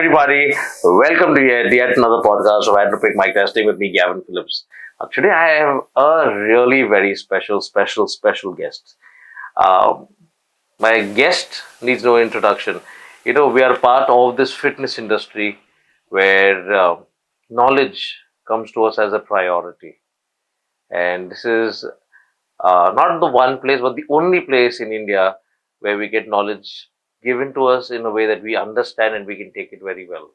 everybody. Welcome to yet another podcast of Anthropic Mic Testing with me, Gavin Phillips. Today I have a really very special guest. Um, my guest needs no introduction. We are part of this fitness industry where knowledge comes to us as a priority. And this is not the one place, but the only place in India where we get knowledge given to us in a way that we understand and we can take it very well.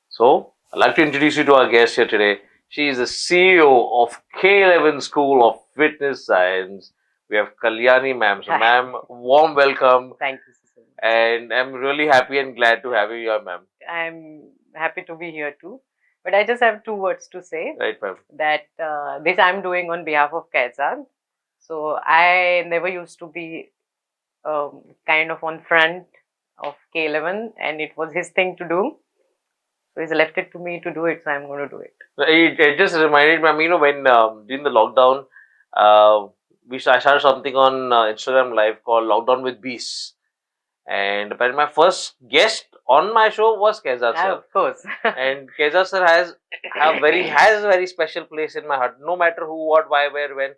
So, I'd like to introduce you to our guest here today. She is the CEO of K11 School of Fitness Science. We have Kalyani ma'am. So, ma'am, warm welcome. Thank you, Susan. And I'm really happy and glad to have you here, ma'am. I'm happy to be here too. But I just have two words to say. Right, ma'am. That this I'm doing on behalf of Kaizad. So I never used to be kind of on front of K11, and it was his thing to do. So he's left it to me to do it, so I'm going to do it. It just reminded me, when during the lockdown, I started something on Instagram Live called Lockdown with Beasts. And apparently my first guest on my show was Kaizad sir. Of course. And Kaizad sir has a very special place in my heart. No matter who, what, why, where, when.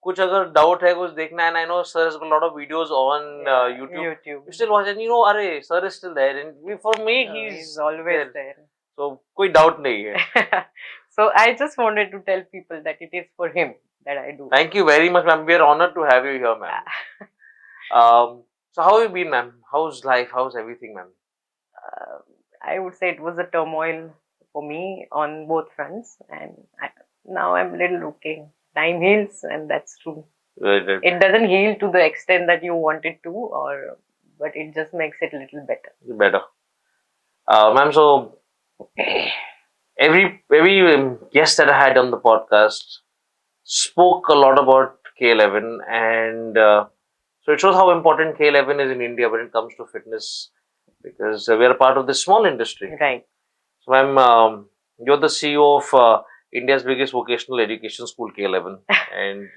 कुछ अगर doubt है कुछ देखना है, and I know sir has a lot of videos on YouTube. You still watch, and अरे sir is still there, and for me he's always there. So कोई doubt नहीं है. So I just wanted to tell people that it is for him that I do. Thank you very much, ma'am. We are honored to have you here, ma'am. So how have you been, ma'am? How's life? How's everything, ma'am? I would say it was a turmoil for me on both fronts, and now I'm a little okay. Time heals, and that's true. Right. It doesn't heal to the extent that you want it to, but it just makes it a little better. Better. Ma'am, so every guest that I had on the podcast spoke a lot about K11, and so it shows how important K11 is in India when it comes to fitness, because we are a part of this small industry. Right. So, ma'am, you're the CEO of India's biggest vocational education school, K11, and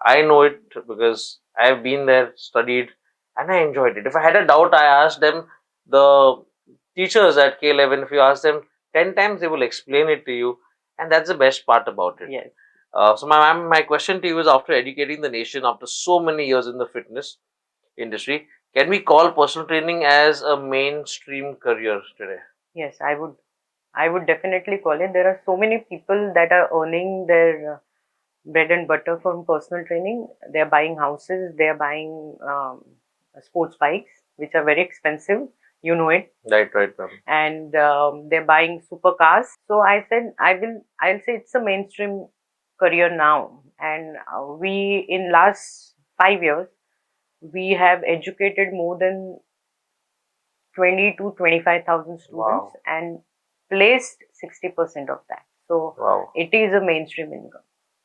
I know it because I've been there, studied, and I enjoyed it. If I had a doubt, I asked them, the teachers at K11, if you ask them 10 times, they will explain it to you, and that's the best part about it. Yes. So, my question to you is, after educating the nation after so many years in the fitness industry, can we call personal training as a mainstream career today? Yes, I would definitely call it. There are so many people that are earning their bread and butter from personal training. They are buying houses, they are buying sports bikes, which are very expensive. You know it. Right, ma'am. And they're buying supercars. So I said, I'll say it's a mainstream career now. And we, in last 5 years, we have educated more than 20 to 25,000 students. Wow. And placed 60% of that. So wow. It is a mainstream income.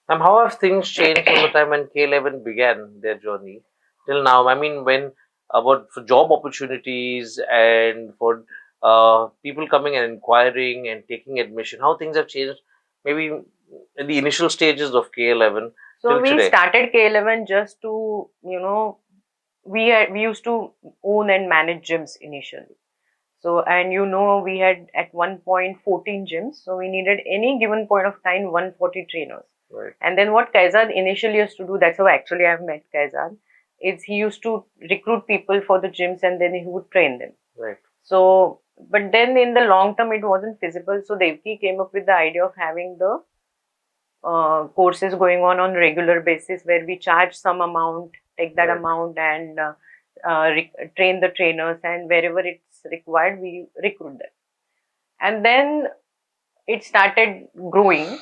Ma'am, how have things changed from the time when K11 began their journey till now? I mean, for job opportunities and for people coming and inquiring and taking admission, how things have changed maybe in the initial stages of K11 so till we today? Started K11 just to, we used to own and manage gyms initially. So, and we had at one point 14 gyms. So we needed any given point of time 140 trainers. Right. And then what Kaizad initially used to do, that's how actually I've met Kaizad, is he used to recruit people for the gyms and then he would train them. Right. So, but then in the long term it wasn't feasible. So Devki came up with the idea of having the courses going on regular basis where we charge some amount, take that right. amount and train the trainers, and wherever it's required we recruit them. And then it started growing.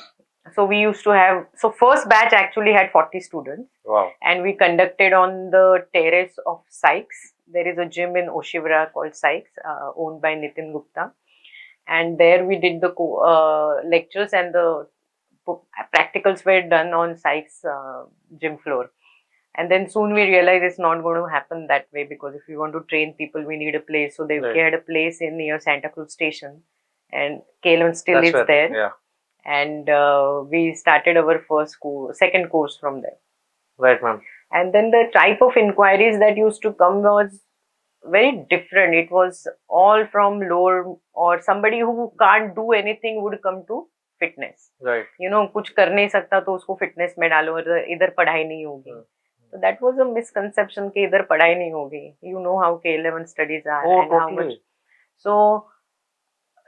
So we used to have, so first batch actually had 40 students. Wow. And we conducted on the terrace of Sykes. There is a gym in Oshivara called Sykes, owned by Nitin Gupta. And there we did the lectures, and the practicals were done on Sykes gym floor. And then soon we realized it's not going to happen that way, because if we want to train people, we need a place. So they had a place near Santa Cruz station, and K11 still is there. Yeah. And we started our second course from there. Right, ma'am. And then the type of inquiries that used to come was very different. It was all from lower, or somebody who can't do anything would come to fitness. Right. कुछ कर नहीं सकता तो उसको fitness में डालो, इधर पढ़ाई नहीं होगी. So that was a misconception कि इधर पढ़ाई नहीं होगी. You know how K11 studies are and how much. So,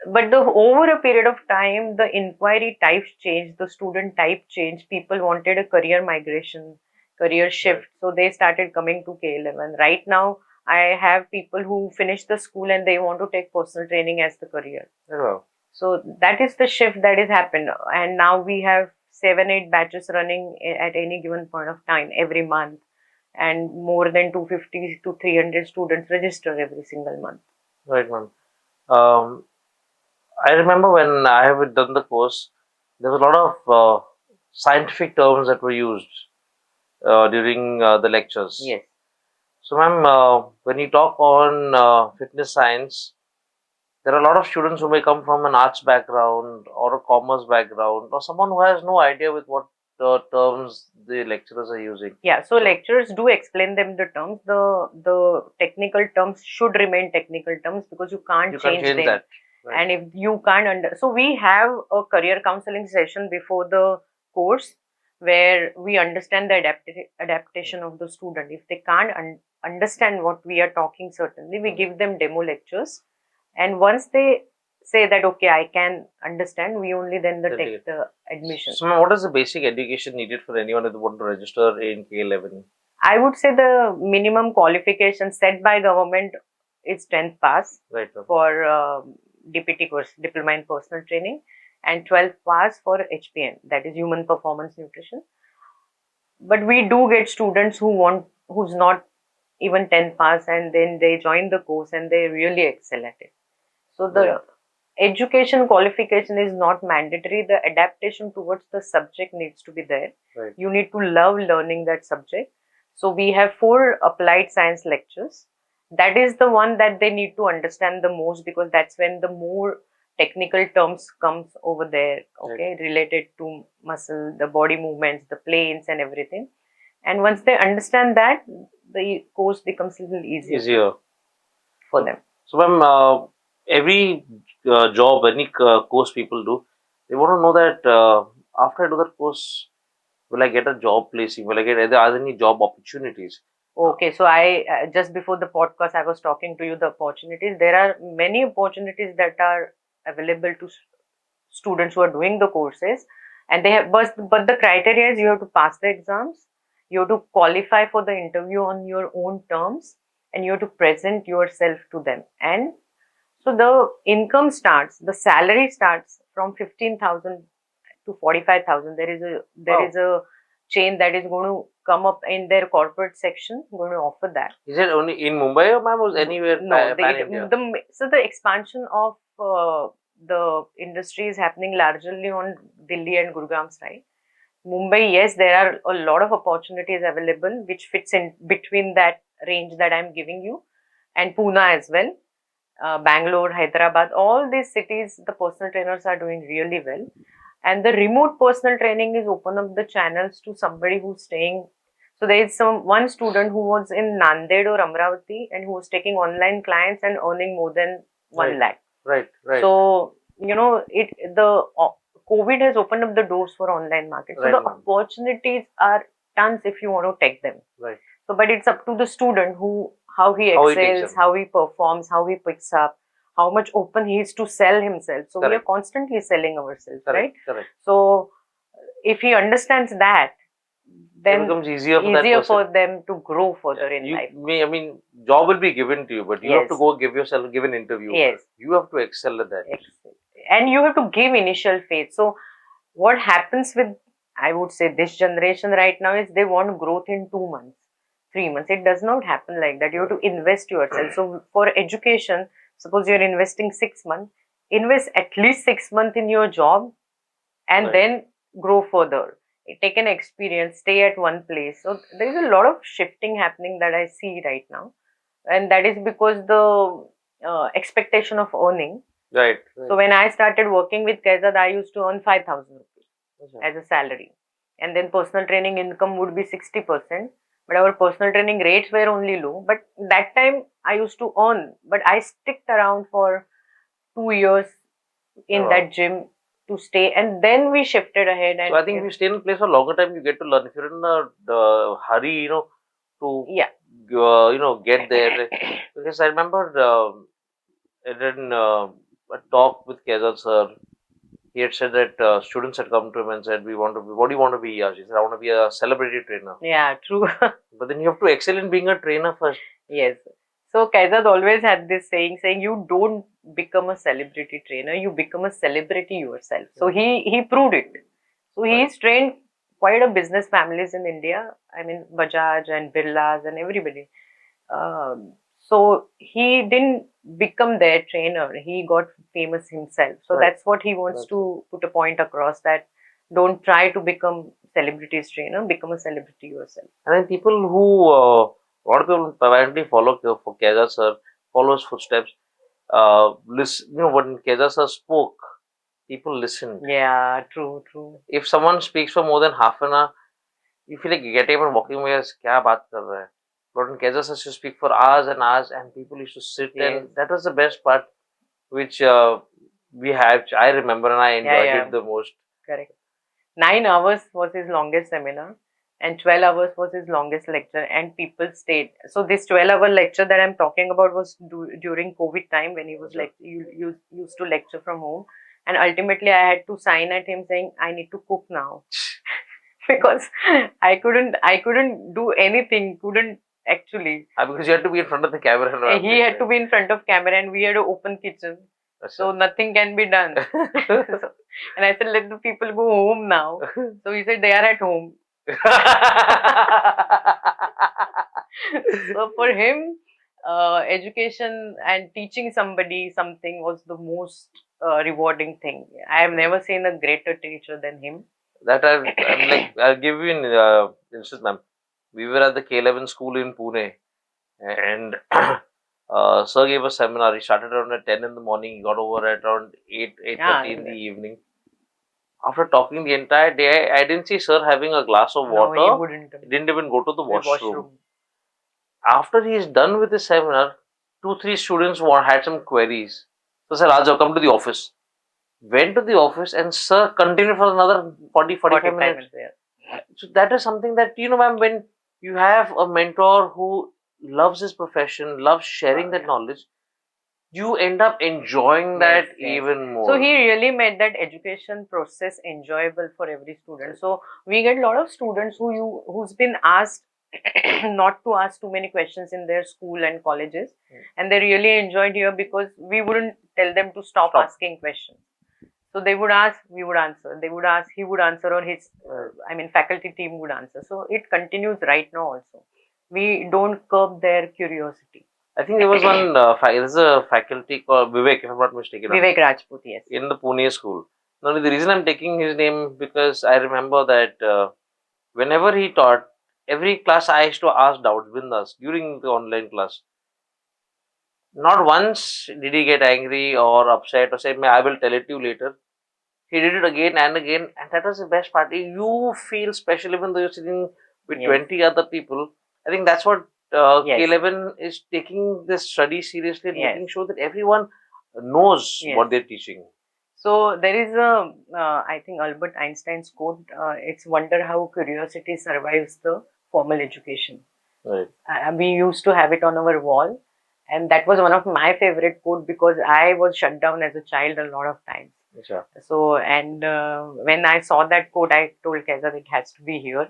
but over a period of time, the inquiry types changed, the student type changed. People wanted a career migration, career shift. So they started coming to K11. Right now, I have people who finish the school and they want to take personal training as the career. Wow. So that is the shift that has happened. And now we have 7-8 batches running at any given point of time every month. And more than 250 to 300 students register every single month. Right, ma'am. I remember when I have done the course, there was a lot of scientific terms that were used during the lectures. Yes. So, ma'am, when you talk on fitness science, there are a lot of students who may come from an arts background or a commerce background or someone who has no idea with what terms the lecturers are using. Yeah, so lecturers do explain them the terms. The technical terms should remain technical terms because you can't change them. That. Right. And if you can't so we have a career counseling session before the course where we understand the adaptation of the student. If they can't understand what we are talking, certainly we give them demo lectures, and once they say that okay, I can understand, we only then take the admission. So what is the basic education needed for anyone who want to register in K11? I would say the minimum qualification set by government is 10th pass. Right. For DPT course, Diploma in Personal Training, and 12th pass for HPN, that is Human Performance Nutrition. But we do get students who's not even 10th pass, and then they join the course and they really excel at it. So the education qualification is not mandatory. The adaptation towards the subject needs to be there. Right. You need to love learning that subject. So we have 4 applied science lectures. That is the one that they need to understand the most, because that's when the more technical terms comes over there, okay, right, related to muscle, the body movements, the planes and everything. And once they understand that, the course becomes a little easier for them. So ma'am, every job, any course people do, they want to know that after I do that course, will I get a job placing? Will I get, are there any job opportunities? Okay, so I just before the podcast, I was talking to you the opportunities. There are many opportunities that are available to students who are doing the courses, and they have, but the criteria is you have to pass the exams, you have to qualify for the interview on your own terms, and you have to present yourself to them. And so the income starts, the salary starts from 15,000 to 45,000. There is a chain that is going to come up in their corporate section, going to offer that. Is it only in Mumbai or ma'am, was anywhere? No, so the expansion of the industry is happening largely on Delhi and Gurugram side. Mumbai, yes, there are a lot of opportunities available which fits in between that range that I'm giving you, and Pune as well. Bangalore, Hyderabad, all these cities, the personal trainers are doing really well. And the remote personal training is open up the channels to somebody who's staying. So there is one student who was in Nanded or Amravati and who was taking online clients and earning more than 1 lakh. Right. So, the COVID has opened up the doors for online market. So the opportunities are tons if you want to take them. Right. So, but it's up to the student how he excels, how he performs, how he picks up, how much open he is to sell himself. So we are constantly selling ourselves, right? Correct. So if he understands that, then it becomes easier for them to grow further in life. I mean, job will be given to you, but you have to go give an interview. Yes. You have to excel at that. And you have to give initial faith. So what happens with, I would say, this generation right now is they want growth in 2 months, 3 months. It does not happen like that. You have to invest yourself. So for education, suppose you're investing 6 months, invest at least 6 months in your job and then grow further. Take an experience, stay at one place. So there is a lot of shifting happening that I see right now. And that is because the expectation of earning. Right. So when I started working with Kaizaad, I used to earn 5,000 rupees as a salary. And then personal training income would be 60%. But our personal training rates were only low. But that time I used to earn, but I sticked around for 2 years in that gym to stay, and then we shifted ahead. And So I think if you stay in a place for a longer time, you get to learn. If you're in a hurry, to yeah, get there. Because I remember I did a talk with Kaizad sir. He had said that students had come to him and said, "We want to be. What do you want to be?" Yash? He said, "I want to be a celebrity trainer." yeah, true. But then you have to excel in being a trainer first. Yes. So Kaizad always had this saying you don't become a celebrity trainer, you become a celebrity yourself. So he proved it. So he's trained quite a business families in India. I mean Bajaj and Birlas and everybody. So he didn't become their trainer. He got famous himself. So Right. that's what he wants to put a point across, that don't try to become celebrities trainer, become a celebrity yourself. And then people who a lot of people apparently follow for Kaizad sir, follow his footsteps. Listen, when Kaizad sir spoke, people listened. Yeah, true, true. If someone speaks for more than half an hour, you feel like getting up and walking away as क्या बात कर रहा है. But in Kaizad sir used to speak for hours and hours, and people used to sit, Yes. and that was the best part, which we had. I remember, and I enjoyed yeah. it the most. Correct. 9 hours was his longest seminar, and 12 hours was his longest lecture, and people stayed. So this 12-hour lecture that I'm talking about was during COVID time, when he was like you used to lecture from home, and ultimately I had to sign at him saying I need to cook now because I couldn't do anything, couldn't actually. Because you had to be in front of the camera. And He had to be in front of camera, and we had an open kitchen. So nothing can be done. And I said, let the people go home now. So he said, they are at home. So for him, education and teaching somebody something was the most rewarding thing. I have never seen a greater teacher than him. That I'm like, I'll give you an instance, ma'am. We were at the K11 school in Pune, and sir gave a seminar. He started around at 10 in the morning. He got over at around 8:30 in the evening. After talking the entire day, I didn't see sir having a glass of water. No, he wouldn't. He didn't even go to the washroom. After he is done with the seminar, 2-3 students had some queries. So sir, Raja, come to the office. Went to the office, and sir continued for another 40-45 minutes. So that is something that, ma'am, when you have a mentor who loves his profession, loves sharing that knowledge, you end up enjoying that even more. So he really made that education process enjoyable for every student. So we get a lot of students who's been asked not to ask too many questions in their school and colleges, and they really enjoyed here because we wouldn't tell them to stop asking questions. So they would ask, we would answer. They would ask, he would answer, or his, faculty team would answer. So it continues right now also. We don't curb their curiosity. I think there was one, there's a faculty called Vivek, if I'm not mistaken. Vivek Rajput, yes. In the Pune school. Now, the reason I'm taking his name, because I remember that whenever he taught, every class I used to ask doubts, bindas, during the online class. Not once did he get angry or upset or say, I will tell it to you later. He did it again and again, and that was the best part. You feel special even though you're sitting with 20 other people. I think that's what K11 is taking this study seriously and making sure that everyone knows what they're teaching. So there is a, I think Albert Einstein's quote, it's wonder how curiosity survives the formal education. Right. We used to have it on our wall, and that was one of my favorite quotes because I was shut down as a child a lot of times. Sure. So, and when I saw that quote, I told Kaizad it has to be here.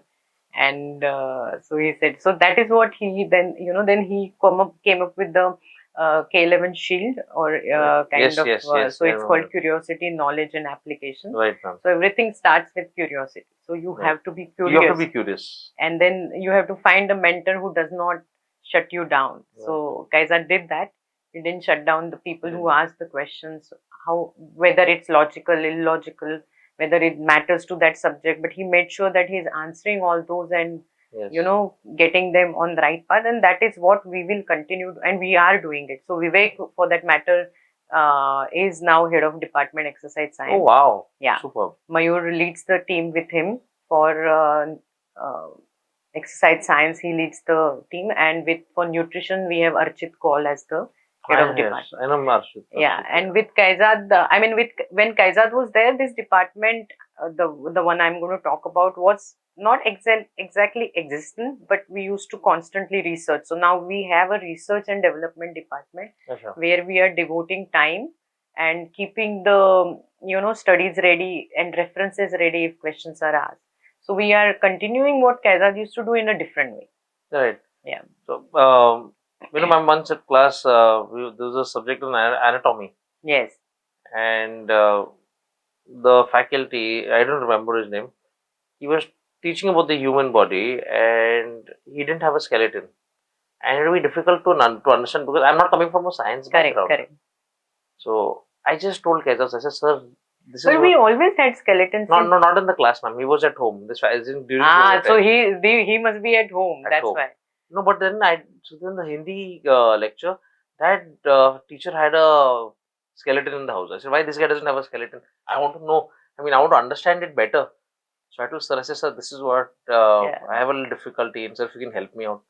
And so he said, so that is what he then, then he came up with the K11 shield, or so it's called curiosity, knowledge and application. Right, ma'am. So everything starts with curiosity. So you have to be curious. You have to be curious. And then you have to find a mentor who does not shut you down. Right. So Kaizad did that. He didn't shut down the people who asked the questions, whether it's logical, illogical, whether it matters to that subject, but he made sure that he's answering all those and getting them on the right path, and that is what we will continue to, and we are doing it. So Vivek, for that matter, is now head of department exercise science. Oh wow! Yeah, superb. Mayur leads the team with him for exercise science, he leads the team, and for nutrition we have Archit Kaul as the head of department. Yes, I know Arshit. Yeah, and with Kaizad, I mean, when Kaizad was there, this department, the one I'm going to talk about, was not exactly existent, but we used to constantly research. So now we have a research and development department where we are devoting time and keeping the studies ready and references ready if questions are asked. So we are continuing what Kaizad used to do in a different way. Right. Yeah. So, my once at class, there was a subject on anatomy. Yes. And the faculty, I don't remember his name, he was teaching about the human body and he didn't have a skeleton. And it would be difficult to understand because I'm not coming from a science background. Correct. So I just told Kaizad, I said, sir, this but is. But we always had skeletons. No, not in the class, ma'am. He was at home. This is during. So he must be at home. That's why. No, but then in the Hindi lecture, that teacher had a skeleton in the house. I said, why this guy doesn't have a skeleton? I want to know. I mean, I want to understand it better. So I told sir, I said, sir, this is what I have a little difficulty in. Sir, if you can help me out.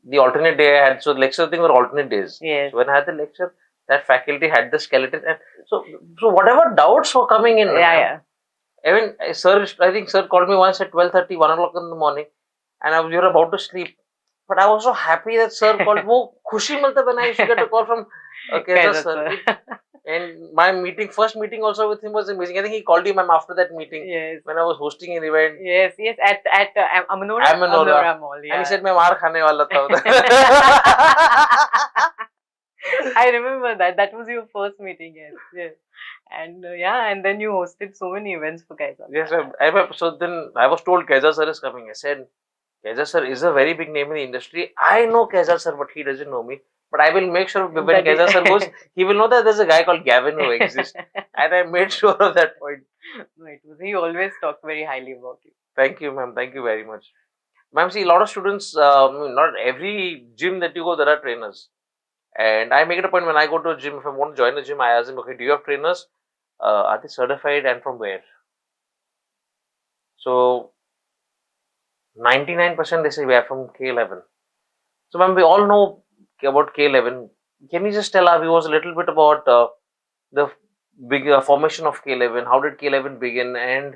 The alternate day I had, so lecture thing were alternate days. Yes. So when I had the lecture, that faculty had the skeleton, and so whatever doubts were coming in. Yeah. Even sir, I think sir called me once at 12:30, 1 o'clock in the morning, and we were about to sleep. But I was so happy that sir called. वो खुशी मिलता when I used to get a call from Kaizad sir. And my first meeting also with him was amazing. I think he called you, ma'am, after that meeting. Yes. When I was hosting an event. Yes, at Amanora Mall. Yeah. And he said, मैं मार खाने वाला था. I remember that. That was your first meeting, yes. And and then you hosted so many events for Kaizad. Yes, so then I was told Kaizad sir is coming. I said, Kaizad sir is a very big name in the industry. I know Kaizad sir, but he doesn't know me. But I will make sure when Kaizad sir goes, he will know that there's a guy called Gavin who exists. And I made sure of that point. No, he always talked very highly about you. Thank you, ma'am. Thank you very much. Ma'am, see, a lot of students, not every gym that you go, there are trainers. And I make it a point when I go to a gym, if I want to join a gym, I ask them, okay, do you have trainers? Are they certified and from where? So, 99% they say we are from K11. So, ma'am, we all know about K11. Can you just tell our viewers a little bit about the big formation of K11? How did K11 begin and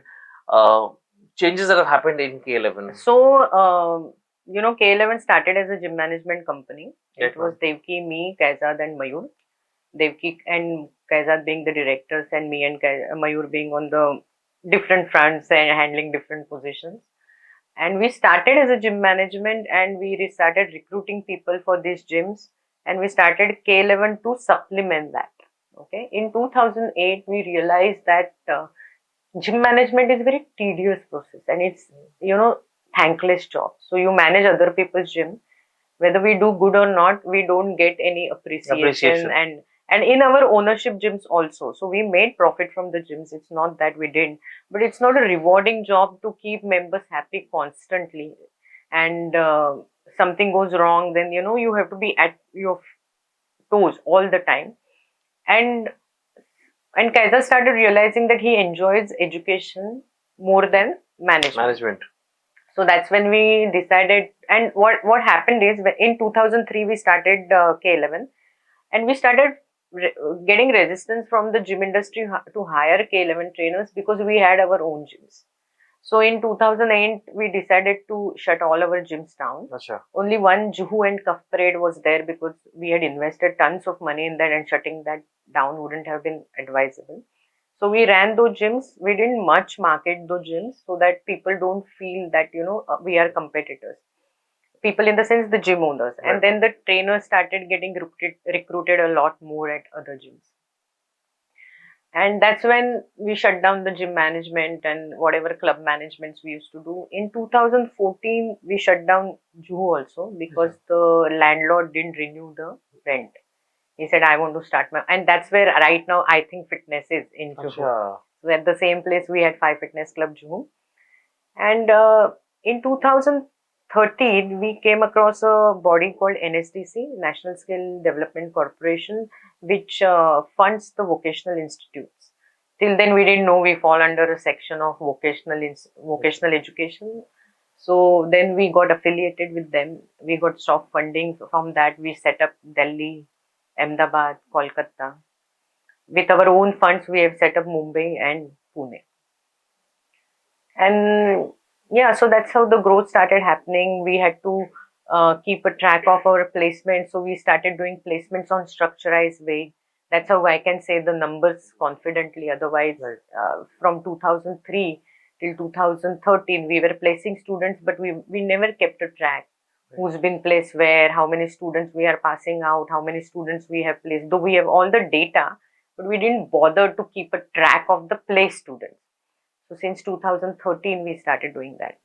changes that have happened in K11? So, K11 started as a gym management company. Yes, it was Devki, me, Kaizad and Mayur. Devki and Kaizad being the directors and me and Mayur being on the different fronts and handling different positions. And we started as a gym management and we started recruiting people for these gyms, and we started K11 to supplement that. Okay. In 2008, we realized that gym management is a very tedious process and it's, thankless job. So you manage other people's gym. Whether we do good or not, we don't get any appreciation. And in our ownership gyms also. So we made profit from the gyms. It's not that we didn't, but it's not a rewarding job to keep members happy constantly. And something goes wrong, then you have to be at your toes all the time. And Kaizad started realizing that he enjoys education more than management. So that's when we decided. And what happened is, in 2003 we started K11, and we started getting resistance from the gym industry to hire K11 trainers because we had our own gyms. So in 2008 we decided to shut all our gyms down. Achha. Only one Juhu and Cuff Parade was there because we had invested tons of money in that, and shutting that down wouldn't have been advisable. So we ran those gyms. We didn't much market those gyms so that people don't feel that we are competitors. People in the sense the gym owners. Right. And then the trainers started getting recruited a lot more at other gyms. And that's when we shut down the gym management and whatever club managements we used to do. In 2014, we shut down Juhu also because the landlord didn't renew the rent. He said, I want to start my... And that's where right now I think fitness is in Juhu. So at the same place, we had 5 fitness club Juhu. And in 2013, we came across a body called NSDC, National Skill Development Corporation, which funds the vocational institutes. Till then, we didn't know we fall under a section of vocational education. So then we got affiliated with them. We got soft funding. From that, we set up Delhi, Ahmedabad, Kolkata. With our own funds, we have set up Mumbai and Pune. And yeah, so that's how the growth started happening. We had to keep a track of our placements. So we started doing placements on structurized way. That's how I can say the numbers confidently. Otherwise, Right. From 2003 till 2013, we were placing students, but we never kept a track. Who's been placed where, how many students we are passing out, how many students we have placed. Though we have all the data, but we didn't bother to keep a track of the placed students. So since 2013, we started doing that.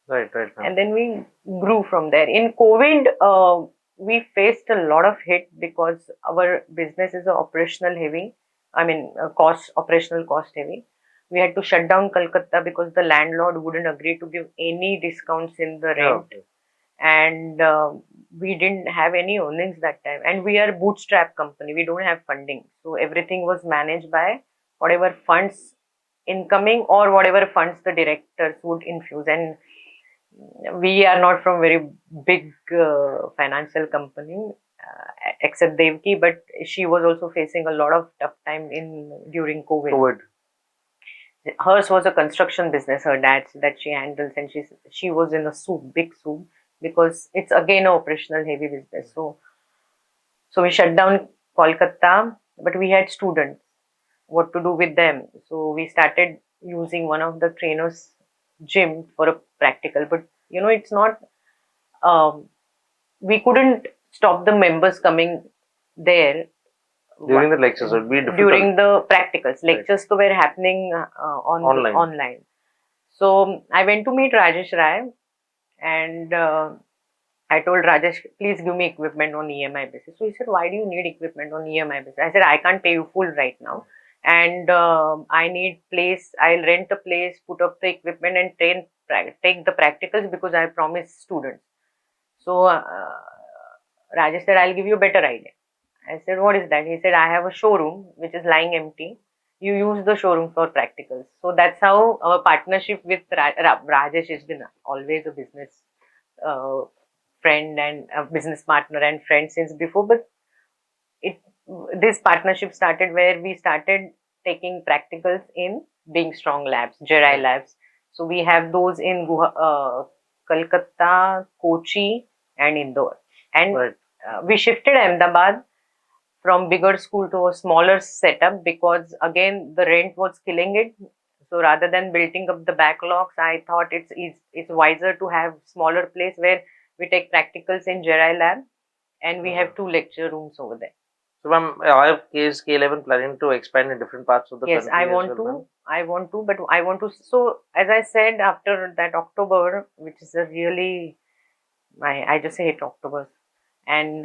Right, right. And then we grew from there. In COVID, we faced a lot of hit because our business is a operational heavy. I mean, operational cost heavy. We had to shut down Kolkata because the landlord wouldn't agree to give any discounts in the Yeah, rent, and we didn't have any earnings that time. And we are a bootstrap company. We don't have funding, so everything was managed by whatever funds incoming or whatever funds the directors would infuse. And we are not from very big financial company, except Devki, but she was also facing a lot of tough time in during COVID. COVID. Hers was a construction business, her dad's, that she handles, and she was in a big soup, because it's again an operational heavy business. So we shut down Kolkata, but we had students. What to do with them? So we started using one of the trainers' gym for a practical. But it's not. We couldn't stop the members coming there During the lectures, it would be difficult. during the practicals. Lectures were happening Online. online. So I went to meet Rajesh Rai, and I told Rajesh, please give me equipment on EMI basis. So he said, why do you need equipment on EMI basis? I said, I can't pay you full right now. And I need place, I'll rent a place, put up the equipment and take the practicals, because I promised students. So Rajesh said, I'll give you a better idea. I said, what is that? He said, I have a showroom which is lying empty. You use the showroom for practicals. So that's how our partnership with Rajesh has been always a business friend and a business partner and friend since before. But this partnership started where we started taking practicals in Being Strong Labs, Jerai Labs. So we have those in Kolkata, Kochi, and Indore. And Right. We shifted Ahmedabad from bigger school to a smaller setup, because again the rent was killing it. So rather than building up the backlogs, I thought it's wiser to have smaller place where we take practicals in Jerai Lab, and we have 2 lecture rooms over there. So, ma'am, I is K11 planning to expand in different parts of the Yes, country? I want to, but I want to. So as I said, after that October, which is a really, I just hate October, and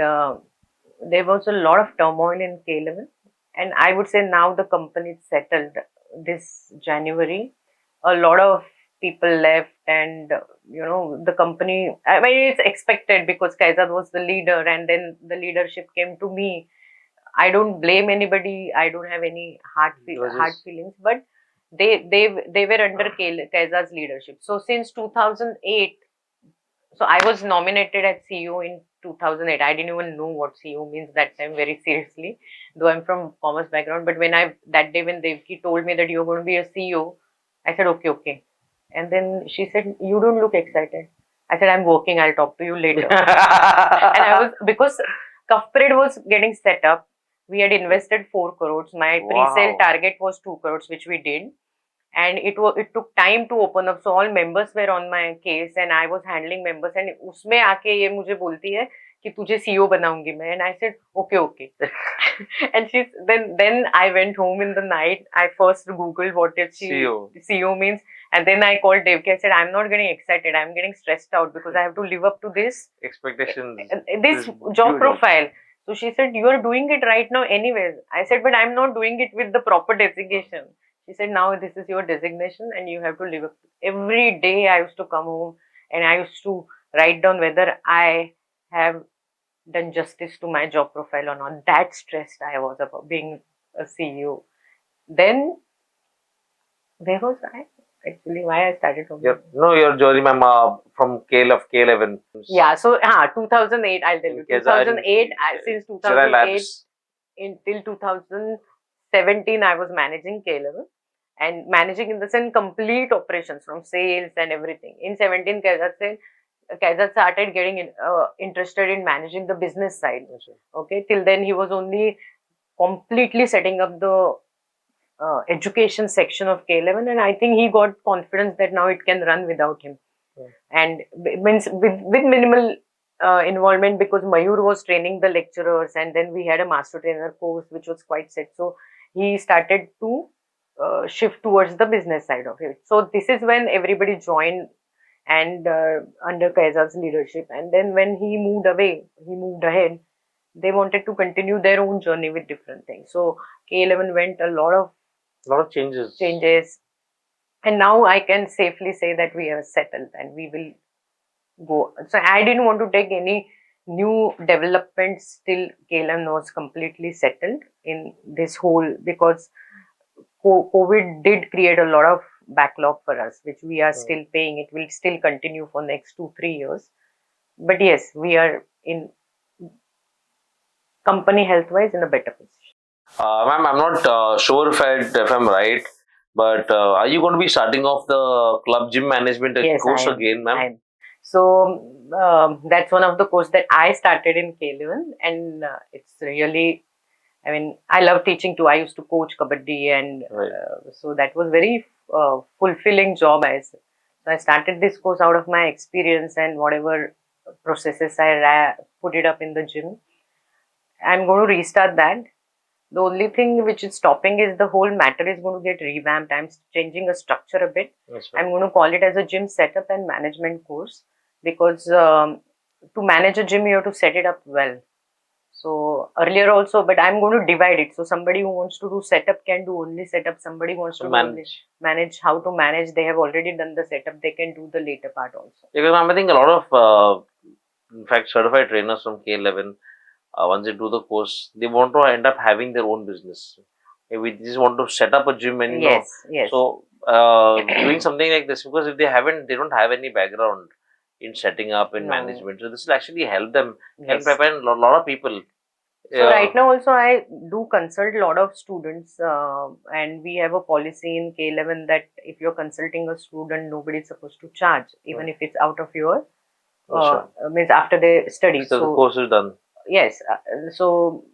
there was a lot of turmoil in K11, and I would say now the company is settled. This January, a lot of people left, and the company, I mean, it's expected, because Kaizaad was the leader, and then the leadership came to me. I don't blame anybody. I don't have any hard feelings, but they were under Kaizaad's leadership. So since 2008, so I was nominated as CEO in 2008. I didn't even know what CEO means that time, very seriously, though I'm from commerce background. But that day when Devki told me that you're going to be a CEO, I said, okay. And then she said, you don't look excited. I said, I'm working, I'll talk to you later. And because Cuff Parade was getting set up, we had invested 4 crores. My pre-sale target was 2 crores, which we did. And it took time to open up. So all members were on my case, and I was handling members. And उसमें आके ये मुझे बोलती है कि तुझे CEO बनाऊंगी मैं. And I said, okay. And then I went home in the night. I first Googled what is CEO means. And then I called Devki. I said, I'm not getting excited. I'm getting stressed out because I have to live up to this expectations, this job profile. So she said, you are doing it right now anyways. I said, but I'm not doing it with the proper designation. She said, now this is your designation and you have to live up. Every day I used to come home and I used to write down whether I have done justice to my job profile or not. That stressed I was about being a CEO. Then, where was I? actually why I started from. No, your journey, ma'am, from K11. Yeah, so 2008, I'll tell you. Kaizaad 2008, since Chennai 2008 Labs. until 2017, I was managing K11 and managing in the sense complete operations from sales and everything. In 17, Kaizad started getting interested in managing the business side. Okay, till then he was only completely setting up the education section of K11, and I think he got confidence that now it can run without him. And means with minimal involvement, because Mayur was training the lecturers, and then we had a master trainer course which was quite set. So he started to shift towards the business side of it. So this is when everybody joined and under Kaizad's leadership. And then when he moved away, he moved ahead. They wanted to continue their own journey with different things. So K11 went a lot of changes, and now I can safely say that we are settled and we will go. So I didn't want to take any new developments till K11 was completely settled in this whole, because COVID did create a lot of backlog for us, which we are still paying. It will still continue for next 2-3 years. But yes, we are in company health wise in a better position. Ma'am, I'm not sure if I'm right, but are you going to be starting off the club gym management Yes, course I am. again, ma'am? I am. So that's one of the course that I started in K11, and it's really, I mean, I love teaching too. I used to coach kabaddi, and so that was very fulfilling job. So I started this course out of my experience and whatever processes I put it up in the gym. I'm going to restart that. The only thing which is stopping is the whole matter is going to get revamped. I'm changing a structure a bit. I'm going to call it as a gym setup and management course, because to manage a gym, you have to set it up well. So earlier also, but I'm going to divide it. So somebody who wants to do setup can do only setup. Somebody wants to manage how to manage. They have already done the setup. They can do the later part also. Because I think a lot of, in fact, certified trainers from K11, once they do the course, they want to end up having their own business. We just want to set up a gym and yes. So doing something like this, because if they don't have any background in setting up and management, so this will actually help them and prepare a lot of people. So right now also I do consult a lot of students, and we have a policy in K11 that if you're consulting a student, nobody is supposed to charge, even if it's out of your means after they study. So the course is done. Yes, so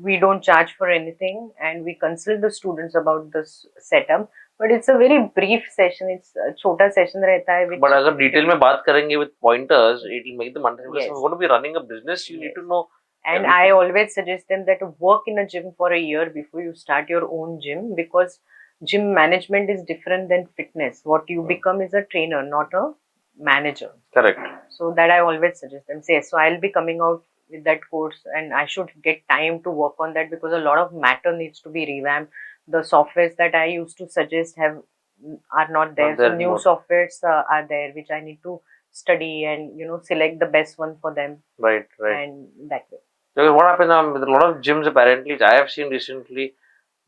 we don't charge for anything, and we consult the students about this setup. But it's a very brief session. It's a छोटा session रहता है. But अगर detail में बात करेंगे with pointers, it will make them understand. Because if you're going to be running a business, you need to know. And everything. I always suggest them that work in a gym for a year before you start your own gym, because gym management is different than fitness. What you become is a trainer, not a manager. Correct. So that I always suggest them. Say, so I'll be coming out with that course, and I should get time to work on that, because a lot of matter needs to be revamped. The softwares that I used to suggest are not there. So new softwares are there, which I need to study and select the best one for them. Right. And that way. Because what happens with a lot of gyms, apparently, I have seen recently,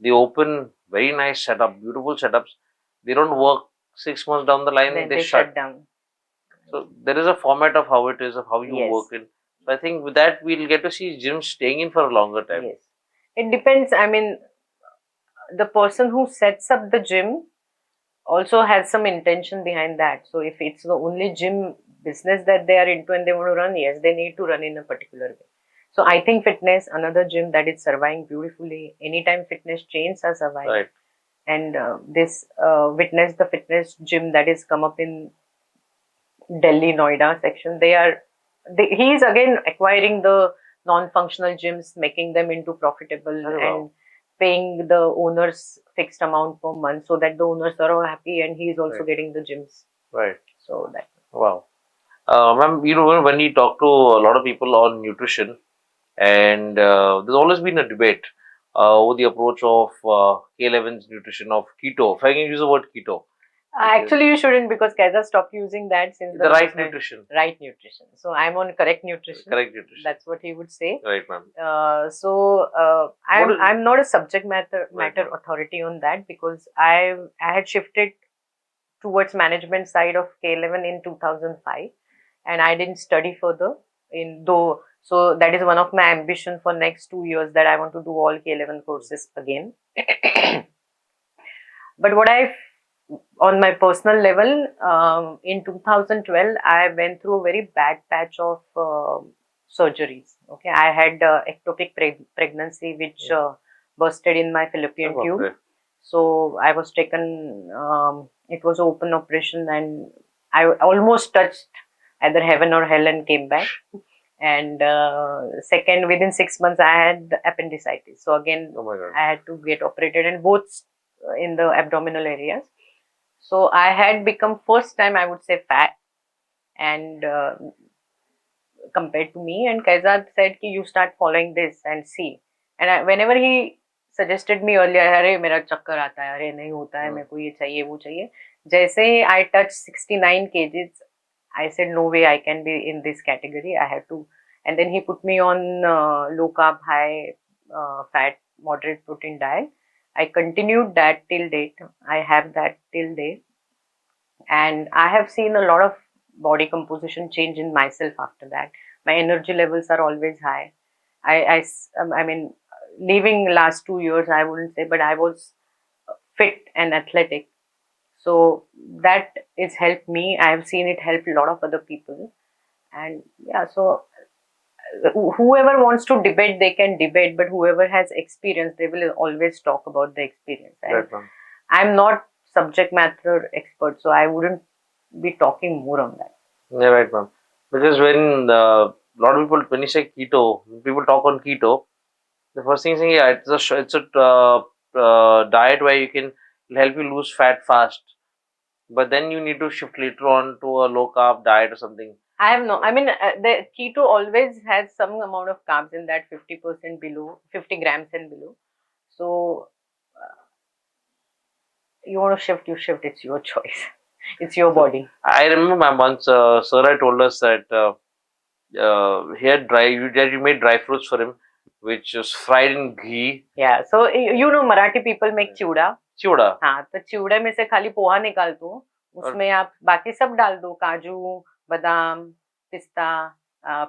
they open very nice setup, beautiful setups. They don't work 6 months down the line, then they shut down. So there is a format of how it is, of how you work in. So I think with that, we'll get to see gyms staying in for a longer time. Yes. It depends. I mean, the person who sets up the gym also has some intention behind that. So if it's the only gym business that they are into and they want to run, yes, they need to run in a particular way. So I think fitness, another gym that is surviving beautifully. Anytime fitness chains are surviving. Right. And this witness the fitness gym that is come up in Delhi, Noida section. He is again acquiring the non-functional gyms, making them into profitable and paying the owners fixed amount per month, so that the owners are all happy and he is also getting the gyms. Right. So that. Wow. Ma'am, when we talk to a lot of people on nutrition, and there's always been a debate over the approach of K11's nutrition of keto. If I can use the word keto. Actually, you shouldn't, because Kaizad stopped using that since the right nutrition. Right nutrition. So I'm on correct nutrition. Correct nutrition. That's what he would say. Right, ma'am. I'm not a subject matter authority on that, because I had shifted towards management side of K11 in 2005, and I didn't study further in though. So that is one of my ambition for next 2 years, that I want to do all K11 courses again. But what I, on my personal level, in 2012, I went through a very bad patch of surgeries. Okay, I had ectopic pregnancy, which bursted in my fallopian tube. Okay. So I was taken. It was an open operation, and I almost touched either heaven or hell and came back. And second, within 6 months, I had appendicitis. So again, Oh my God. I had to get operated, and both in the abdominal areas. So I had become first time, I would say, fat, and compared to me. And Kaizad said कि you start following this and see. And whenever he suggested me earlier, अरे मेरा चक्कर आता है, अरे नहीं होता है, मेरे को ये चाहिए वो चाहिए. जैसे ही I touched 69 kgs, I said no way I can be in this category. I have to. And then he put me on low carb, high fat, moderate protein diet. I continued that till date. I have that till date. And I have seen a lot of body composition change in myself after that. My energy levels are always high. I mean, leaving last 2 years, I wouldn't say, but I was fit and athletic. So that has helped me. I have seen it help a lot of other people. And yeah, so whoever wants to debate, they can debate, but whoever has experience, they will always talk about the experience. Right, ma'am. I'm not subject matter expert, so I wouldn't be talking more on that. Yeah, right, ma'am. Because when a lot of people, when you say keto, people talk on keto, the first thing is saying, yeah, it's a diet where you can help you lose fat fast. But then you need to shift later on to a low carb diet or something. I have no, I mean, the keto always has some amount of carbs in that 50% below, 50 grams and below. So you want to shift, you shift. It's your choice. It's your body. I remember, ma'am, once Sir had told us that he had you made dry fruits for him, which was fried in ghee. Yeah. So you know, Marathi people make चिवड़ा. चिवड़ा. हाँ, तो चिवड़े में से खाली पोहा निकाल दो, उसमें आप बाकी सब डाल दो, काजू, बादाम, पिस्ता,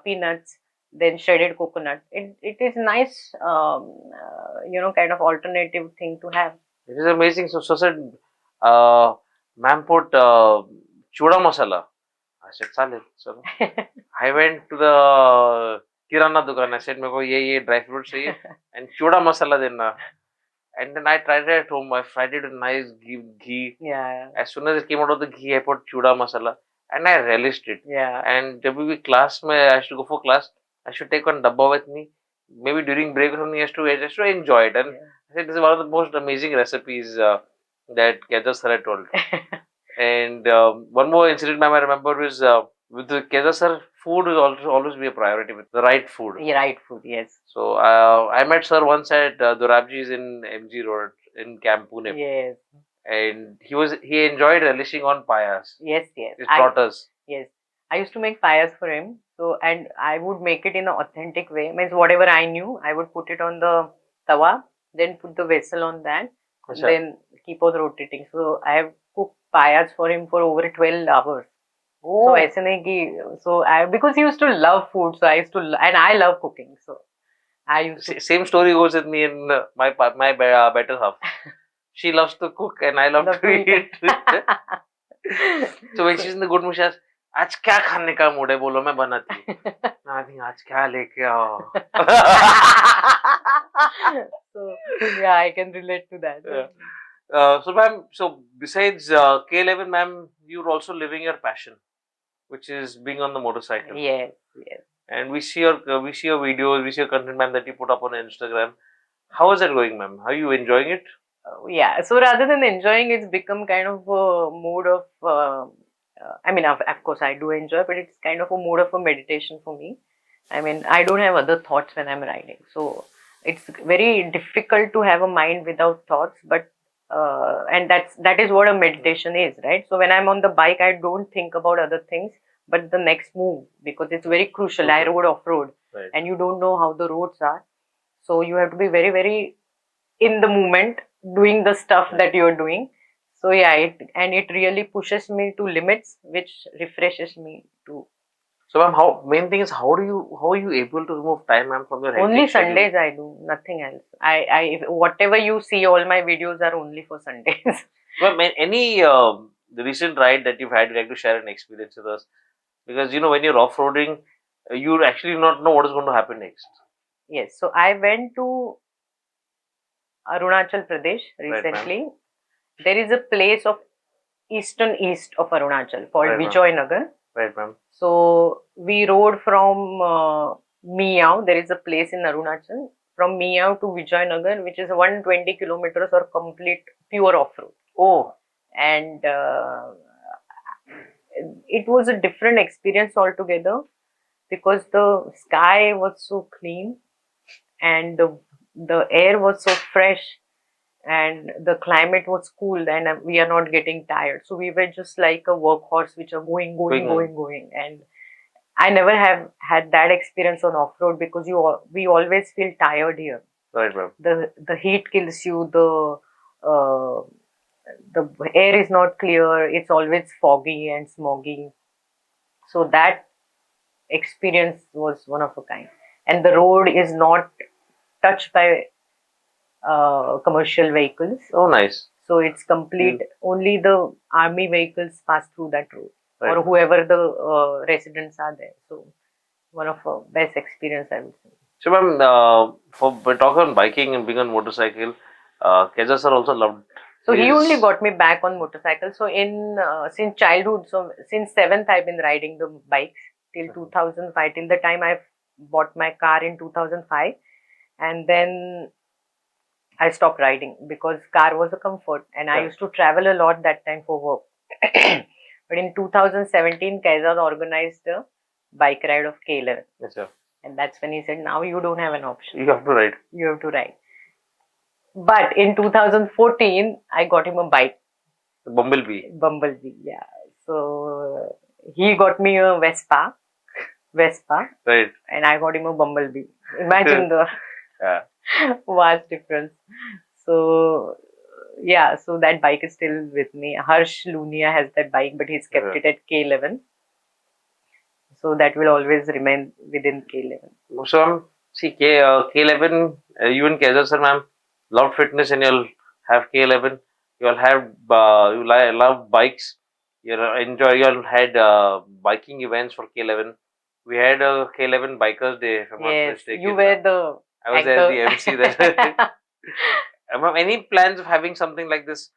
peanuts, then shredded coconut. It is nice, kind of alternative thing to have. It is amazing. So said, ma'am put chuda masala. I said, "Salil." So I went to the kirana dukan. I said, "मेरे को ये dry fruits चाहिए and chuda masala देना." And then I tried it at home. I fried it with nice ghee. Yeah. As soon as it came out of the ghee, I put chuda masala and I relished it. Yeah. And WB class, I used to go for class. I should take one dabba with me. Maybe during break or something, I used to enjoy it. And I said, this is one of the most amazing recipes that Kaizaad sir had told. And one more incident, ma'am, I remember was with the Kaizaad sir, food will always be a priority with the right food. Yeah, right food, yes. So I met sir once at Dorabji's in MG Road in Camp Pune. Yes. And he enjoyed relishing on payas. Yes, yes. He taught us. Yes. I used to make payas for him. So, and I would make it in an authentic way. Means whatever I knew, I would put it on the tawa, then put the vessel on that, then keep on rotating. So I have cooked payas for him for over 12 hours. Oh. So ऐसे नहीं कि because he used to love food, so I used to, and I love cooking. So I used to. Same story goes with me and my better half. She loves to cook and I love to eat. So when she's in the good mood, she asks, आज क्या खाने का mood है बोलो मैं बनाती हूँ. I think आज क्या लेके आओ. So yeah, I can relate to that. Yeah. So ma'am, so besides K11, ma'am, you're also living your passion, which is being on the motorcycle. Yes, yes. And we see your videos, we see your content, ma'am, that you put up on Instagram. How is that going, ma'am? Are you enjoying it? Yeah. So rather than enjoying, it's become kind of a mode of. I mean, of course, I do enjoy, but it's kind of a mode of a meditation for me. I mean, I don't have other thoughts when I'm riding, so it's very difficult to have a mind without thoughts. But and that is what a meditation is, right? So when I'm on the bike, I don't think about other things, but the next move, because it's very crucial. I rode off road, right, and you don't know how the roads are, so you have to be very, very in the moment, doing the stuff that you're doing. So yeah, it really pushes me to limits, which refreshes me to. So, ma'am, main thing is how are you able to remove time, ma'am, from your Only hectic schedule? Sundays I do, nothing else. Whatever you see, all my videos are only for Sundays. Well, any the recent ride that you've had, you'd like to share an experience with us? Because when you're off-roading, you actually not know what is going to happen next. Yes, so I went to Arunachal Pradesh Right, ma'am. recently. There is a place of eastern east of Arunachal called Right, ma'am. Vijayanagar. Right, ma'am. So we rode from Miao. There is a place in Arunachal from Miao to Vijayanagar, which is 120 kilometers or complete pure off-road. Oh, And it was a different experience altogether because the sky was so clean and the air was so fresh and the climate was cool and we are not getting tired. So we were just like a workhorse which are going, going on. going. And I never have had that experience on off-road because we always feel tired here. Right, ma'am. The heat kills you, uh, the air is not clear, it's always foggy and smoggy. So that experience was one of a kind. And the road is not touched by commercial vehicles. Oh, nice. So it's complete, only the army vehicles pass through that road Right. or whoever the residents are there. So one of the best experience I would say. So, ma'am, for talking on biking and being on motorcycle, Kaizaad sir also loved. So he his- only got me back on motorcycle. So in since childhood, so since seventh, I've been riding the bikes till 2005. Till the time I bought my car in 2005, and then I stopped riding because car was a comfort, and I Yeah. used to travel a lot that time for work. But in 2017, Kaizaad organized a bike ride of K11, Yes, sir. and that's when he said, "Now you don't have an option. You have to ride. You have to ride." But in 2014, I got him a bike. The Bumblebee. Bumblebee, yeah. So he got me a Vespa, Right. and I got him a Bumblebee. Imagine the Yeah. vast difference. So yeah, so that bike is still with me. Harsh Lunia has that bike, but he's kept it at K11. So that will always remain within K11. So, see, K11, you and Kaizaad sir, ma'am, love fitness and you'll have K11. You'll have, love bikes. You'll had biking events for K11. We had a K11 Bikers Day, if I'm not Yes, mistaken. you were the I was there, the anchor. MC there. Ma'am, any plans of having something like this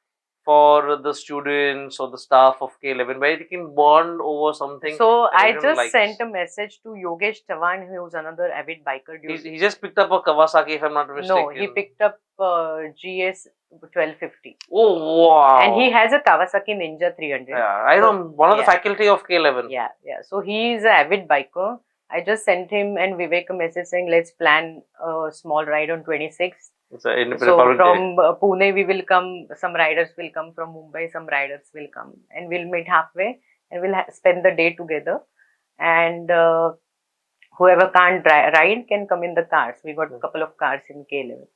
for the students or the staff of K11 where you can bond over something? So that I everyone just likes? sent a message to Yogesh Chavan, who's another avid biker. He just picked up a Kawasaki, if I'm not mistaken. No, he picked up GS 1250. Oh, wow. And he has a Kawasaki Ninja 300. Yeah, I know one of the yeah. faculty of K11. Yeah. So he is an avid biker. I just sent him and Vivek a message saying, let's plan a small ride on 26th. It's an Independent So Republic Day. from Pune we will come, some riders will come from Mumbai, some riders will come, and we'll meet halfway and we'll spend the day together. And whoever can't ride can come in the cars. We got a couple of cars in K11.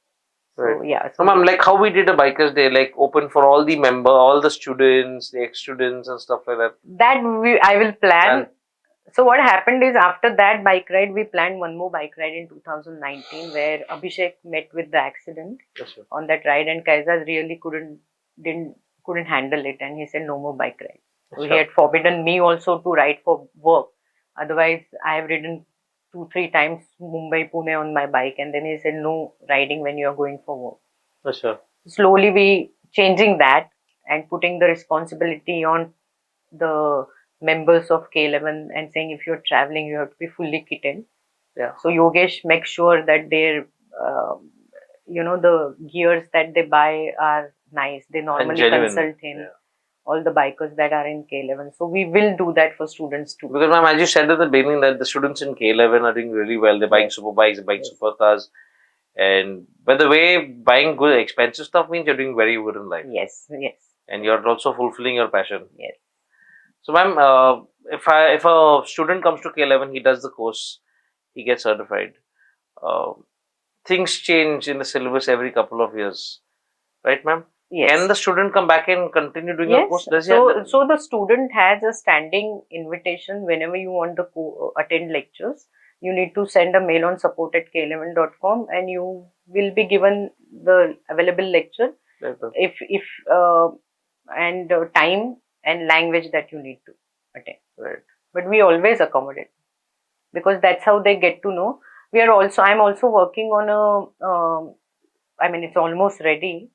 So Right. yeah. So, ma'am, like how we did a Bikers Day, like open for all the all the students, the ex-students and stuff like that. That I will plan. So what happened is after that bike ride, we planned one more bike ride in 2019 where Abhishek met with the accident Yes, sir. on that ride, and Kaizaad really couldn't handle it, and he said no more bike ride. So he had forbidden me also to ride for work. Otherwise, I have ridden 2-3 times Mumbai, Pune on my bike, and then he said no riding when you are going for work. Yes, sir. Slowly we changing that and putting the responsibility on the members of K11 and saying if you're traveling, you have to be fully kitted. Yeah. So Yogesh makes sure that their, the gears that they buy are nice. They normally genuine. consult him, all the bikers that are in K11. So we will do that for students too. Because, ma'am, as you said at the beginning that the students in K11 are doing really well. They're buying super bikes, they're buying supercars. And by the way, buying good expensive stuff means you're doing very good in life. Yes. And you're also fulfilling your passion. Yes. So, ma'am, if a student comes to K11, he does the course, he gets certified. Things change in the syllabus every couple of years, right, ma'am? Yes. Can the student come back and continue doing a Yes. course? Does he So, have so the student has a standing invitation whenever you want to attend lectures. You need to send a mail on support@k11.com and you will be given the available lecture if and time and language that you need to attend. right? But we always accommodate because that's how they get to know. We are also I'm also working on a I mean it's almost ready,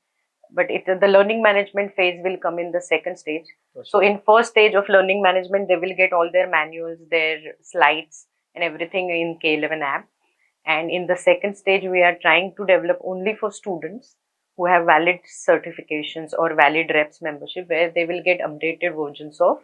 but the learning management phase will come in the second stage. So in first stage of learning management, they will get all their manuals, their slides and everything in K11 app. And in the second stage, we are trying to develop only for students who have valid certifications or valid reps membership, where they will get updated versions of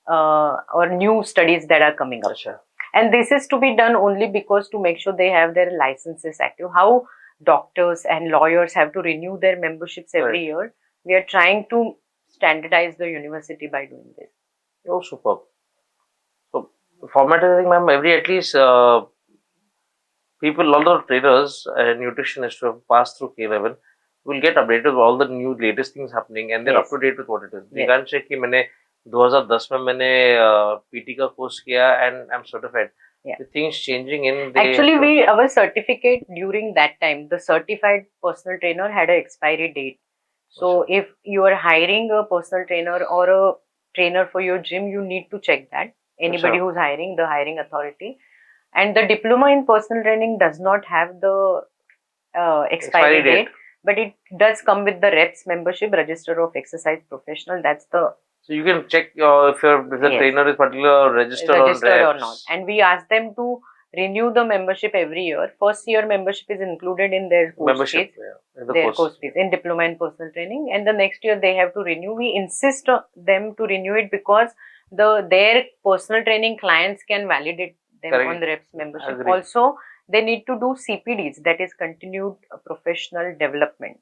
or new studies that are coming up. Achha. And this is to be done only because to make sure they have their licenses active. How doctors and lawyers have to renew their memberships every year. We are trying to standardize the university by doing this. Oh, superb. So, the format is, I think, ma'am, every at least people, all the trainers and nutritionists who have passed through K11 will get updated with all the new latest things happening and they're up to date with what it is. They can't say कि मैंने 2010 में मैंने PT का course किया and I'm certified. The things changing in the actually our certificate during that time, the certified personal trainer had an expiry date. So if you are hiring a personal trainer or a trainer for your gym, you need to check that. Anybody who's hiring, the hiring authority. And the diploma in personal training does not have the expiry date, but it does come with the reps membership, register of exercise professional. That's the so you can check if the trainer is particular registered on reps. Or not. And we ask them to renew the membership every year. First year membership is included in their course fees, their course fees in diploma in personal training, and the next year they have to renew. We insist on them to renew it because their personal training clients can validate them on the reps membership. Also, they need to do CPDs, that is continued professional development,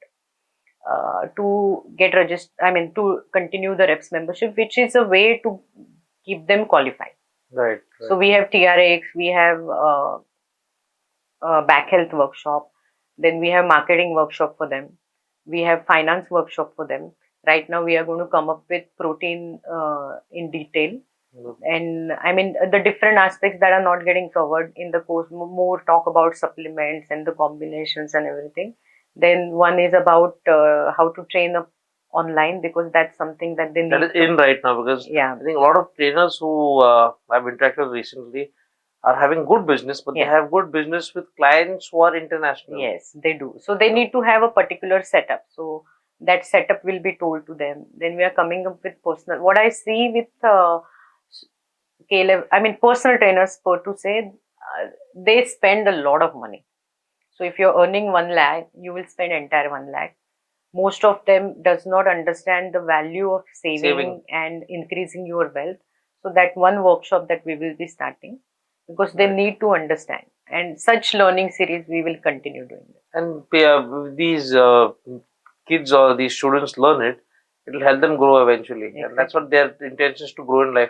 to get registered. I mean, to continue the reps membership, which is a way to keep them qualified. Right. So we have TRX, we have back health workshop, then we have marketing workshop for them, we have finance workshop for them. Right now we are going to come up with protein in detail. And I mean the different aspects that are not getting covered in the course, more talk about supplements and the combinations and everything. Then one is about how to train up online, because that's something that they need. That is in right now, because I think a lot of trainers who I've interacted with recently are having good business, but they have good business with clients who are international. Yes, they do. So they need to have a particular setup. So that setup will be told to them. Then we are coming up with personal. What I see with K11, I mean personal trainers, per to say, they spend a lot of money. So if you're earning 1 lakh, you will spend entire 1 lakh. Most of them does not understand the value of saving and increasing your wealth. So that one workshop that we will be starting, because they need to understand, and such learning series we will continue doing it. And these kids or these students learn it, it will help them grow eventually. Exactly. And that's what their intention is, to grow in life.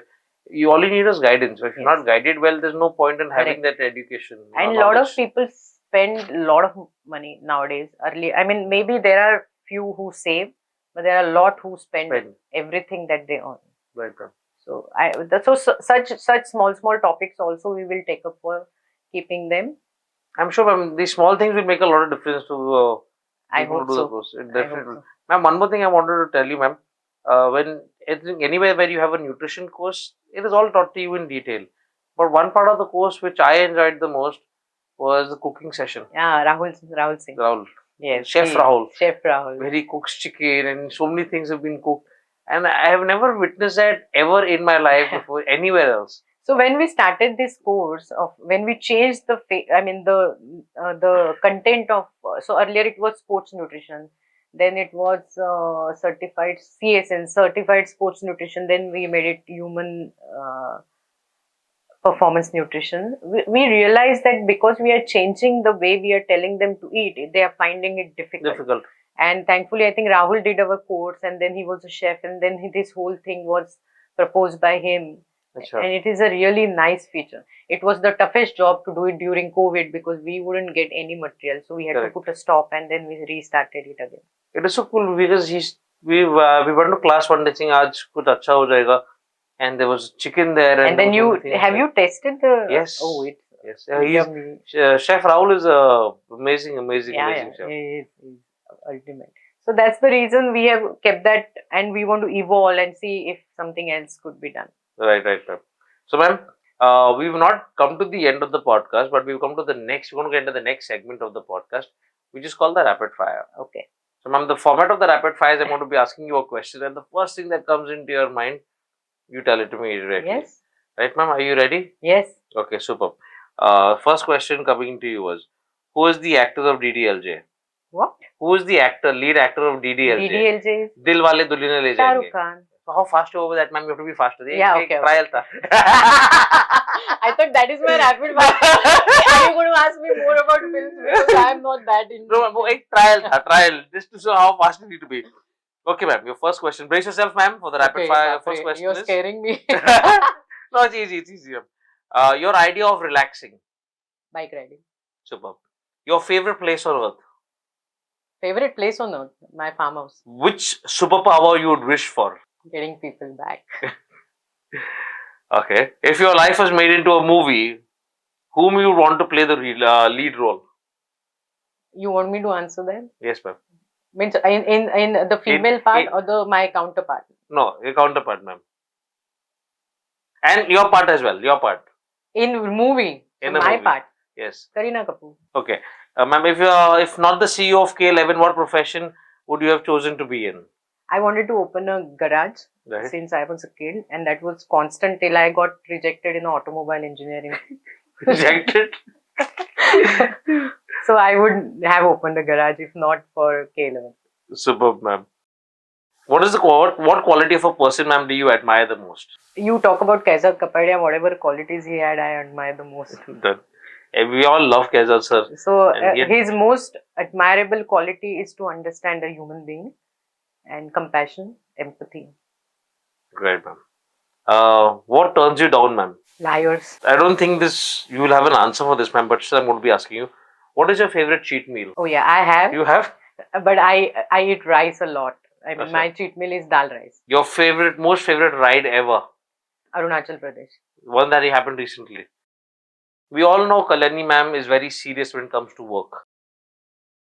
All you need is guidance. So if you're not guided well, there's no point in having that education. And a lot of people spend a lot of money nowadays. Early, I mean, maybe there are few who save, but there are a lot who spend everything that they earn. Right. So such small topics also we will take up for keeping them. I'm sure, ma'am, these small things will make a lot of difference to I hope do so. The course. It definitely. So. Ma'am, one more thing I wanted to tell you, ma'am. When anywhere where you have a nutrition course, it is all taught to you in detail. But one part of the course which I enjoyed the most was the cooking session. Yeah, Rahul Singh. Rahul. Yes. Chef Rahul. Chef Rahul. Where he cooks chicken and so many things have been cooked. And I have never witnessed that ever in my life before anywhere else. So when we started this course, when we changed the content of, so earlier it was sports nutrition, then it was certified CSN, certified sports nutrition, then we made it human performance nutrition. We realized that because we are changing the way we are telling them to eat, they are finding it difficult. And thankfully, I think Rahul did our course, and then he was a chef, and then this whole thing was proposed by him. Achha. And it is a really nice feature. It was the toughest job to do it during COVID because we wouldn't get any material. So we had Correct. to put a stop and then we restarted it again. It is so cool because we went to class one day saying aaj kuch acha ho jayega, and there was chicken there. And then you have you tasted the? Yes. Oh, it's Yes. yummy. Chef Rahul is a amazing chef. He's ultimate. So that's the reason we have kept that, and we want to evolve and see if something else could be done. Right, ma'am. So, ma'am, we've not come to the end of the podcast, but we've come to the next. We're going to get into the next segment of the podcast, which is called the rapid fire. Okay. So, ma'am, the format of the rapid fire is I'm going to be asking you a question, and the first thing that comes into your mind, you tell it to me directly. Yes. Right, ma'am? Are you ready? Yes. Okay, super. First question coming to you was, who is the actor of DDLJ? What? Who is the lead actor of DDLJ? DDLJ is Dil Wale Dulhania Le Shah Jayenge. Rukh Khan. How fast over that, ma'am? You have to be faster. Yeah, okay. Trial tha. I thought that is my rapid fire. Are you going to ask me more about films because I am not that into? No, ma'am, एक trial, just to show how fast you need to be. Okay, ma'am. Your first question. Brace yourself, ma'am, for the rapid fire. Your first question You're scaring me. No, it's easy. It's easy. Your idea of relaxing. Bike riding. Superb. Your favorite place on earth. Favorite place on earth? My farmhouse. Which superpower you would wish for? Getting people back. Okay. If your life was made into a movie, whom you would want to play the lead role? You want me to answer that? Yes, ma'am. Means in the female part or my counterpart? No, your counterpart, ma'am. And your part as well. Your part. In movie. In my movie. part. Yes. Kareena Kapoor. Okay. Ma'am, if not the CEO of K11, what profession would you have chosen to be in? I wanted to open a garage since I was a kid, and that was constant till I got rejected in automobile engineering. Rejected? So I would have opened a garage if not for K11. Superb, ma'am. What quality of a person, ma'am, do you admire the most? You talk about Kaizaad Capadia, whatever qualities he had, I admire the most. Done. We all love Kaizaad, sir. So his most admirable quality is to understand a human being and compassion, empathy. Great, ma'am. What turns you down, ma'am? Liars. I don't think you will have an answer for this, ma'am, but still I'm going to be asking you. What is your favorite cheat meal? Oh yeah, I have. You have? But I eat rice a lot. I mean, my cheat meal is dal rice. Your most favorite ride ever? Arunachal Pradesh. One that happened recently. We all know Kalyani ma'am is very serious when it comes to work.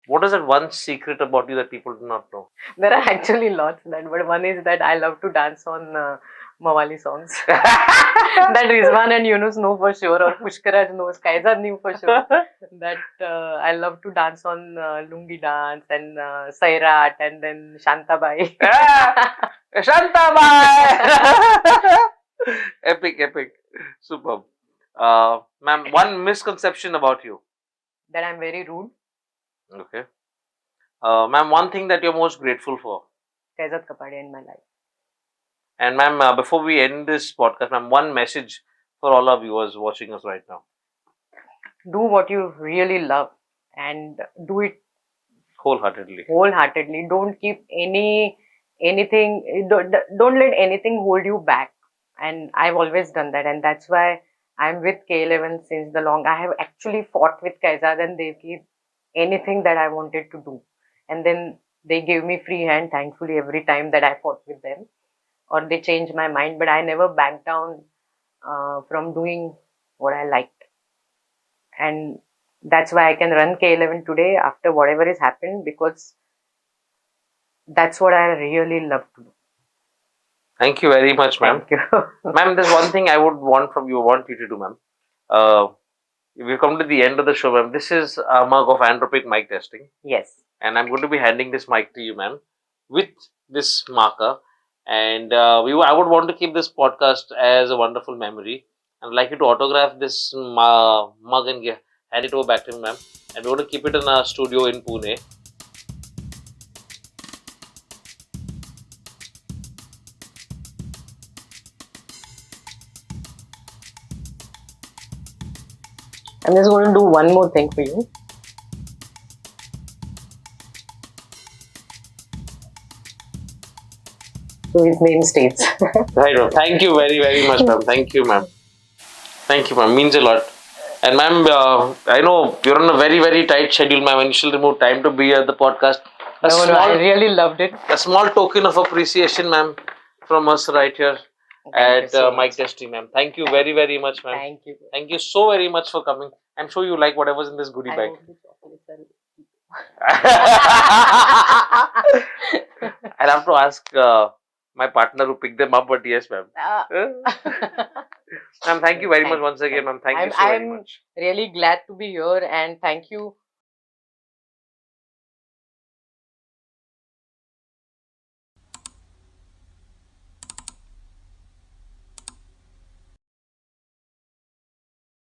What is that one secret about you that people do not know? There are actually lots, but one is that I love to dance on Mawali songs. That Rizwan and Yunus know for sure, or Pushkaraj knows, Kaizaad knew for sure. That I love to dance on Lungi dance and Sairat and then Shantabai. Shantabai! Epic. Superb. Ma'am, one misconception about you. That I'm very rude. Okay. Ma'am, one thing that you're most grateful for. Kaizaad Capadia in my life. And ma'am, before we end this podcast, ma'am, one message for all our viewers watching us right now. Do what you really love and do it wholeheartedly. Don't keep anything. Don't let anything hold you back. And I've always done that, and that's why I'm with K11 since the long. I have actually fought with Kaizaad, and they gave anything that I wanted to do, and then they gave me free hand. Thankfully, every time that I fought with them, or they changed my mind, but I never backed down from doing what I liked, and that's why I can run K11 today after whatever has happened, because that's what I really love to do. Thank you very much, ma'am. Thank you. Ma'am, there's one thing I would want you to do, ma'am. We've come to the end of the show, ma'am. This is a mug of anthropic mic testing. Yes. And I'm going to be handing this mic to you, ma'am, with this marker. And I would want to keep this podcast as a wonderful memory. I'd like you to autograph this mug and hand it over back to me, ma'am. And we're going to keep it in our studio in Pune. I'm just going to do one more thing for you. So his name stays. Right, ma'am. Thank you very, very much, ma'am. Thank you, ma'am. Thank you, ma'am. Means a lot. And ma'am, I know you're on a very, very tight schedule, ma'am, and you still remove time to be at the podcast. No, I really loved it. A small token of appreciation, ma'am, from us right here Thank you at so Mic much. Testing, ma'am. Thank you very, very much, ma'am. Thank you. Thank you so very much for coming. I'm sure you like whatever's in this goodie I bag. hope the chocolates are. I'll have to ask my partner who picked them up, but yes, ma'am. Ma'am, thank you very much once again, ma'am. Thank you so very much. I'm really glad to be here, and thank you